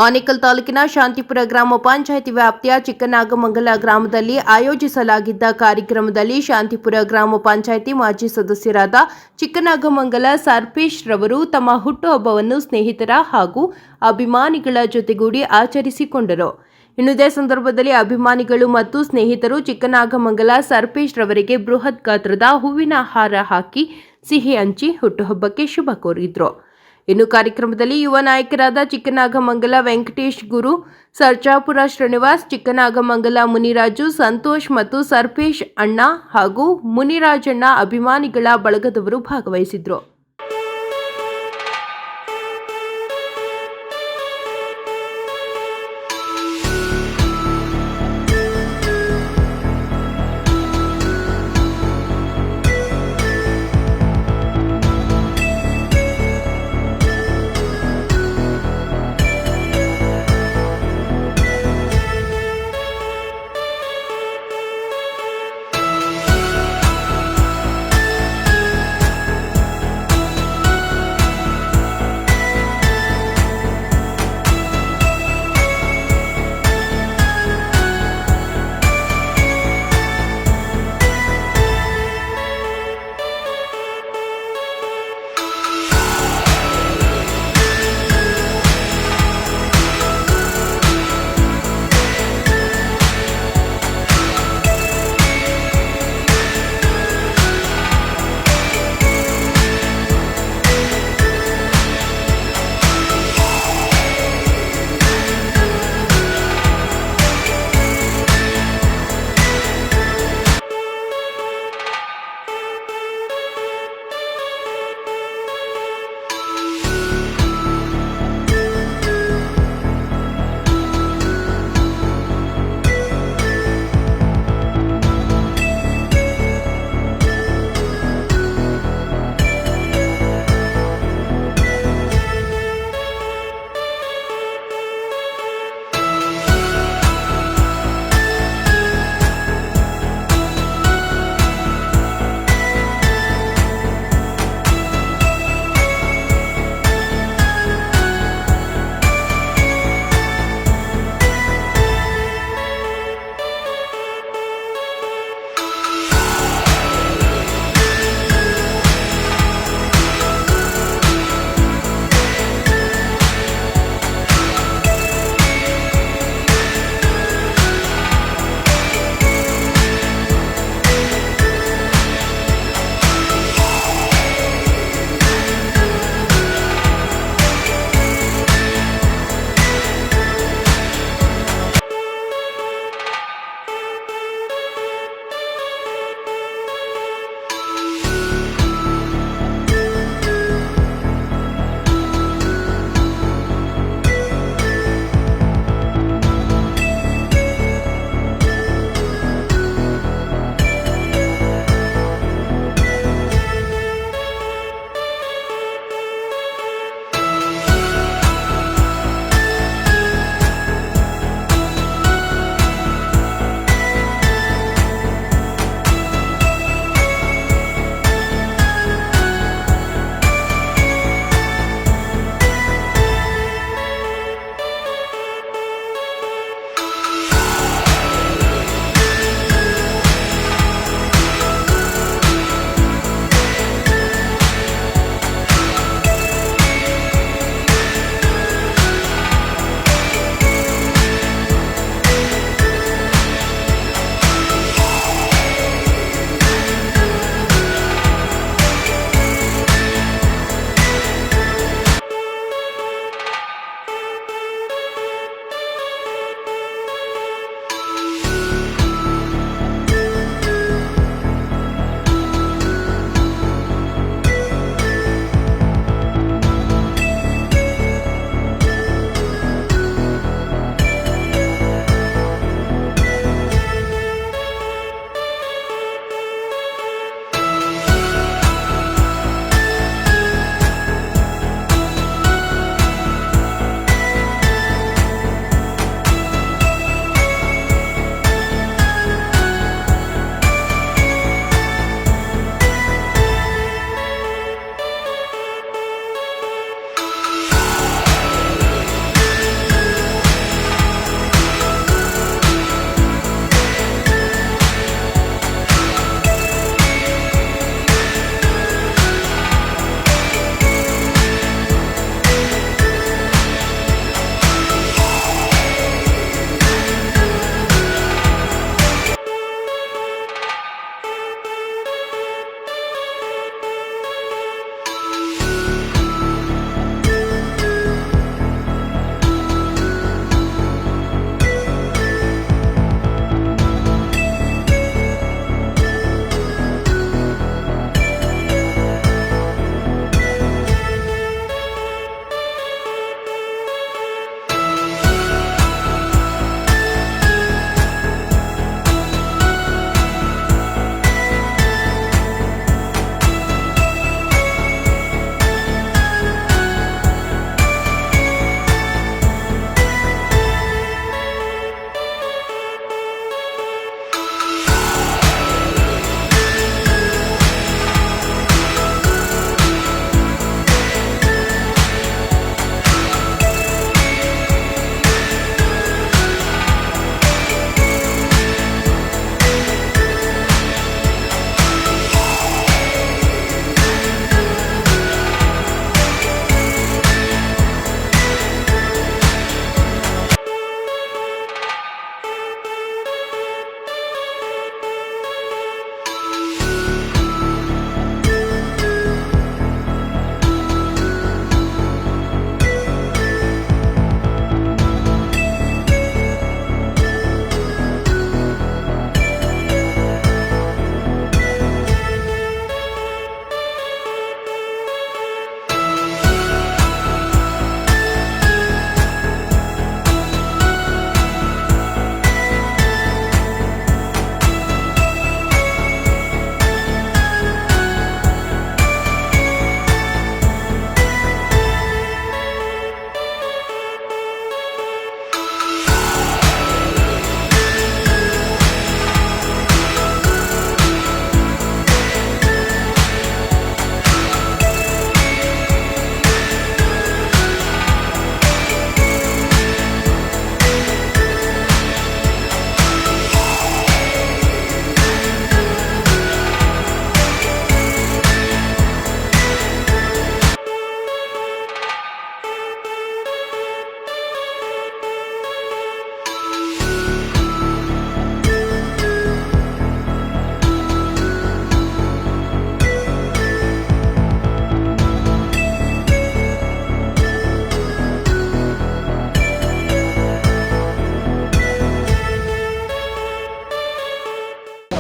ಆನೇಕಲ್ ತಾಲೂಕಿನ ಶಾಂತಿಪುರ ಗ್ರಾಮ ಪಂಚಾಯಿತಿ ವ್ಯಾಪ್ತಿಯ ಚಿಕ್ಕನಾಗಮಂಗಲ ಗ್ರಾಮದಲ್ಲಿ ಆಯೋಜಿಸಲಾಗಿದ್ದ ಕಾರ್ಯಕ್ರಮದಲ್ಲಿ ಶಾಂತಿಪುರ ಗ್ರಾಮ ಪಂಚಾಯಿತಿ ಮಾಜಿ ಸದಸ್ಯರಾದ ಚಿಕ್ಕನಾಗಮಂಗಲ ಸರ್ಪೇಶ್ ರವರು ತಮ್ಮ ಹುಟ್ಟುಹಬ್ಬವನ್ನು ಸ್ನೇಹಿತರ ಹಾಗೂ ಅಭಿಮಾನಿಗಳ ಜೊತೆಗೂಡಿ ಆಚರಿಸಿಕೊಂಡರು. ಇದೇ ಸಂದರ್ಭದಲ್ಲಿ ಅಭಿಮಾನಿಗಳು ಮತ್ತು ಸ್ನೇಹಿತರು ಚಿಕ್ಕನಾಗಮಂಗಲ ಸರ್ಪೇಶ್ ರವರಿಗೆ ಬೃಹತ್ ಗಾತ್ರದ ಹೂವಿನ ಹಾರ ಹಾಕಿ ಸಿಹಿ ಹಂಚಿ ಹುಟ್ಟುಹಬ್ಬಕ್ಕೆ ಶುಭ ಕೋರಿದ್ರು. ಇನ್ನು ಕಾರ್ಯಕ್ರಮದಲ್ಲಿ ಯುವ ನಾಯಕರಾದ ಚಿಕ್ಕನಾಗಮಂಗಲ ವೆಂಕಟೇಶ್ ಗುರು, ಸರ್ಜಾಪುರ ಶ್ರೀನಿವಾಸ್, ಚಿಕ್ಕನಾಗಮಂಗಲ ಮುನಿರಾಜು, ಸಂತೋಷ್ ಮತ್ತು ಸರ್ಪೇಶ್ ಅಣ್ಣ ಹಾಗೂ ಮುನಿರಾಜಣ್ಣ ಅಭಿಮಾನಿಗಳ ಬಳಗದವರು ಭಾಗವಹಿಸಿದ್ರು.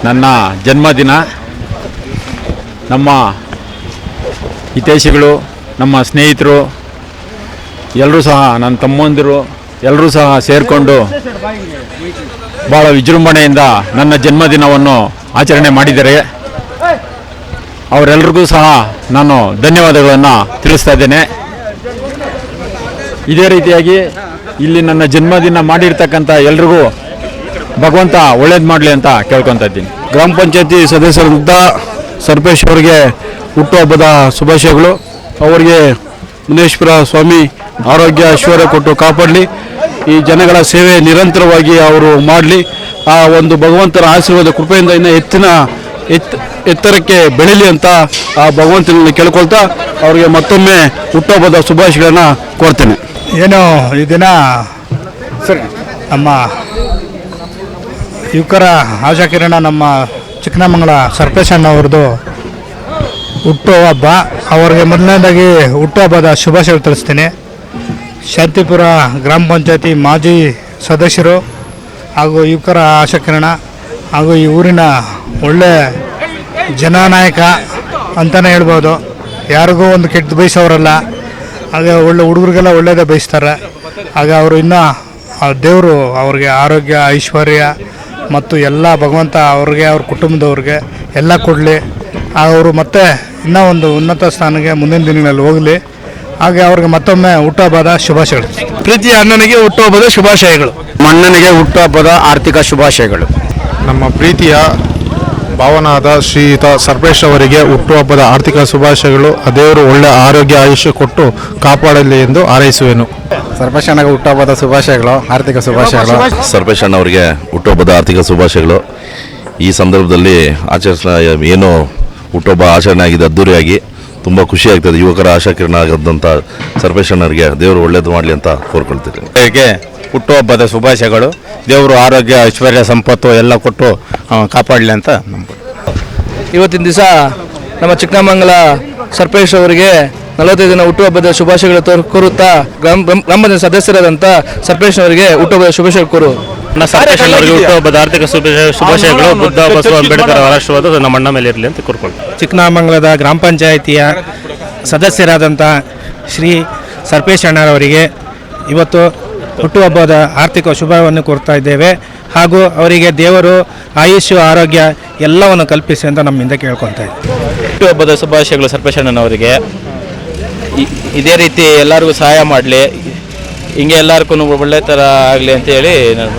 ನನ್ನ ಜನ್ಮದಿನ. ನಮ್ಮ ಹಿತೈಷಿಗಳು, ನಮ್ಮ ಸ್ನೇಹಿತರು ಎಲ್ಲರೂ ಸಹ, ನನ್ನ ತಮ್ಮಂದಿರು ಎಲ್ಲರೂ ಸಹ ಸೇರಿಕೊಂಡು ಭಾಳ ವಿಜೃಂಭಣೆಯಿಂದ ನನ್ನ ಜನ್ಮದಿನವನ್ನು ಆಚರಣೆ ಮಾಡಿದ್ದಾರೆ. ಅವರೆಲ್ಲರಿಗೂ ಸಹ ನಾನು ಧನ್ಯವಾದಗಳನ್ನು ತಿಳಿಸ್ತಾ ಇದ್ದೇನೆ. ಇದೇ ರೀತಿಯಾಗಿ ಇಲ್ಲಿ ನನ್ನ ಜನ್ಮದಿನ ಮಾಡಿರ್ತಕ್ಕಂಥ ಎಲ್ರಿಗೂ ಭಗವಂತ ಒಳ್ಳೇದು ಮಾಡಲಿ ಅಂತ ಕೇಳ್ಕೊತಾ ಇದ್ದೀನಿ. ಗ್ರಾಮ ಪಂಚಾಯತಿ ಸದಸ್ಯರಾದ ಸರ್ಪೇಶ್ ಅವರಿಗೆ ಹುಟ್ಟುಹಬ್ಬದ ಶುಭಾಶಯಗಳು. ಅವರಿಗೆ ಮುನೇಶ್ವರ ಸ್ವಾಮಿ ಆರೋಗ್ಯ ಐಶ್ವರ್ಯ ಕೊಟ್ಟು ಕಾಪಾಡಲಿ. ಈ ಜನಗಳ ಸೇವೆ ನಿರಂತರವಾಗಿ ಅವರು ಮಾಡಲಿ. ಆ ಒಂದು ಭಗವಂತನ ಆಶೀರ್ವಾದ ಕೃಪೆಯಿಂದ ಇನ್ನೂ ಎತ್ತರಕ್ಕೆ ಬೆಳೀಲಿ ಅಂತ ಆ ಭಗವಂತನಲ್ಲಿ ಕೇಳ್ಕೊಳ್ತಾ ಅವರಿಗೆ ಮತ್ತೊಮ್ಮೆ ಹುಟ್ಟುಹಬ್ಬದ ಶುಭಾಶಯಗಳನ್ನು ಕೋರ್ತೇನೆ. ಏನು ಈ ದಿನ ನಮ್ಮ ಯುವಕರ ಆಶಾಕಿರಣ ನಮ್ಮ ಚಿಕ್ಕನಮಂಗಲ ಸರ್ಪೇಶ್ ಅಣ್ಣವ್ರದ್ದು ಹುಟ್ಟುಹಬ್ಬ. ಅವರಿಗೆ ಮೊದಲನೇದಾಗಿ ಹುಟ್ಟುಹಬ್ಬದ ಶುಭಾಶಯ ತಿಳಿಸ್ತೀನಿ. ಶಾಂತಿಪುರ ಗ್ರಾಮ ಪಂಚಾಯತಿ ಮಾಜಿ ಸದಸ್ಯರು ಹಾಗೂ ಯುವಕರ ಆಶಾಕಿರಣ ಹಾಗೂ ಈ ಊರಿನ ಒಳ್ಳೆ ಜನನಾಯಕ ಅಂತಲೇ ಹೇಳ್ಬೋದು. ಯಾರಿಗೂ ಒಂದು ಕೆಟ್ಟ ಬಯಸೋರಲ್ಲ. ಹಾಗೆ ಒಳ್ಳೆ ಹುಡುಗರಿಗೆಲ್ಲ ಒಳ್ಳೆಯದೇ ಬಯಸ್ತಾರೆ. ಹಾಗೆ ಅವರು ಇನ್ನೂ ದೇವರು ಅವ್ರಿಗೆ ಆರೋಗ್ಯ ಐಶ್ವರ್ಯ ಮತ್ತು ಎಲ್ಲ ಭಗವಂತ ಅವ್ರಿಗೆ ಅವ್ರ ಕುಟುಂಬದವ್ರಿಗೆ ಎಲ್ಲ ಕೊಡಲಿ. ಅವರು ಮತ್ತೆ ಇನ್ನೂ ಒಂದು ಉನ್ನತ ಸ್ಥಾನಕ್ಕೆ ಮುಂದಿನ ದಿನಗಳಲ್ಲಿ ಹೋಗಲಿ. ಹಾಗೆ ಅವ್ರಿಗೆ ಮತ್ತೊಮ್ಮೆ ಹುಟ್ಟುಹಬ್ಬದ ಶುಭಾಶಯಗಳು. ಪ್ರೀತಿಯ ಅಣ್ಣನಿಗೆ ಹುಟ್ಟುಹಬ್ಬದ ಶುಭಾಶಯಗಳು. ಅಣ್ಣನಿಗೆ ಹುಟ್ಟುಹಬ್ಬದ ಆರ್ಥಿಕ ಶುಭಾಶಯಗಳು. ನಮ್ಮ ಪ್ರೀತಿಯ ಭಾವನಾದ ಶ್ರೀಯುತ ಸರ್ಪೇಶ್ ಅವರಿಗೆ ಹುಟ್ಟುಹಬ್ಬದ ಆರ್ಥಿಕ ಶುಭಾಶಯಗಳು. ದೇವರು ಒಳ್ಳೆ ಆರೋಗ್ಯ ಆಯುಷ್ಯ ಕೊಟ್ಟು ಕಾಪಾಡಲಿ ಎಂದು ಹಾರೈಸುವೆನು. ಸರ್ಪೇಶ್ ಅಣ್ಣಗೆ ಹುಟ್ಟುಹಬ್ಬದ ಶುಭಾಶಯಗಳು, ಆರ್ಥಿಕ ಶುಭಾಶಯಗಳು. ಸರ್ಪೇಶ್ ಅಣ್ಣ ಅವರಿಗೆ ಹುಟ್ಟುಹಬ್ಬದ ಆರ್ಥಿಕ ಶುಭಾಶಯಗಳು. ಈ ಸಂದರ್ಭದಲ್ಲಿ ಏನು ಹುಟ್ಟುಹಬ್ಬ ಆಚರಣೆ ಆಗಿದೆ ಅದ್ದೂರಿಯಾಗಿ, ತುಂಬ ಖುಷಿ ಆಗ್ತದೆ. ಯುವಕರ ಆಶಾಕಿರಣ ಆಗದಂಥ ಸರ್ಪೇಶ್ ಅಣ್ಣರಿಗೆ ದೇವರು ಒಳ್ಳೇದು ಮಾಡಲಿ ಅಂತ ಕೋರ್ಕೊಳ್ತೀನಿ. ಹುಟ್ಟುಹಬ್ಬದ ಶುಭಾಶಯಗಳು. ದೇವರು ಆರೋಗ್ಯ ಐಶ್ವರ್ಯ ಸಂಪತ್ತು ಎಲ್ಲ ಕೊಟ್ಟು ಕಾಪಾಡಲಿ ಅಂತ ನಂಬೋದು. ಇವತ್ತಿನ ದಿವಸ ನಮ್ಮ ಚಿಕ್ಕನಮಂಗಲ ಸರ್ಪೇಶ್ ಅವರಿಗೆ 45 ಹುಟ್ಟುಹಬ್ಬದ ಶುಭಾಶಯಗಳು ಕೋರುತ್ತಾ ಗ್ರಾಮದ ಸದಸ್ಯರಾದಂಥ ಸರ್ಪೇಶ್ ಅವರಿಗೆ ಹುಟ್ಟುಹಬ್ಬದ ಶುಭಾಶಯ ಕೋರು. ಸರ್ಪೇಶ್ ಅವರಿಗೆ ಹುಟ್ಟುಹಬ್ಬದ ಆರ್ಥಿಕ ಶುಭಾಶಯಗಳು. ಬುದ್ಧ ಬಸವ ಅಂಬೇಡ್ಕರ್ ಅವರ ಆಶೀರ್ವಾದ ನಮ್ಮ ಅಣ್ಣ ಮೇಲೆ ಇರಲಿ ಅಂತ ಕೋರ್ಕೊಳ್ತೀವಿ. ಚಿಕ್ಕನಮಂಗಲದ ಗ್ರಾಮ ಪಂಚಾಯಿತಿಯ ಸದಸ್ಯರಾದಂಥ ಶ್ರೀ ಸರ್ಪೇಶ್ ಅಣ್ಣರವರಿಗೆ ಇವತ್ತು ಹುಟ್ಟುಹಬ್ಬದ ಆರ್ಥಿಕ ಶುಭವನ್ನು ಕೋರ್ತಾ ಇದ್ದೇವೆ. ಹಾಗೂ ಅವರಿಗೆ ದೇವರು ಆಯುಷ್ಯ ಆರೋಗ್ಯ ಎಲ್ಲವನ್ನು ಕಲ್ಪಿಸಿ ಅಂತ ನಮ್ಮಿಂದ ಕೇಳ್ಕೊತಾ ಇದ್ದೀವಿ. ಹುಟ್ಟುಹಬ್ಬದ ಶುಭಾಶಯಗಳು ಸರ್ಪೇಶ್ ಅಣ್ಣನವರಿಗೆ. ಇದೇ ರೀತಿ ಎಲ್ಲರಿಗೂ ಸಹಾಯ ಮಾಡಲಿ, ಹಿಂಗೆ ಎಲ್ಲರಿಗೂ ಒಳ್ಳೆ ಥರ ಆಗಲಿ ಅಂತೇಳಿ ನಾನು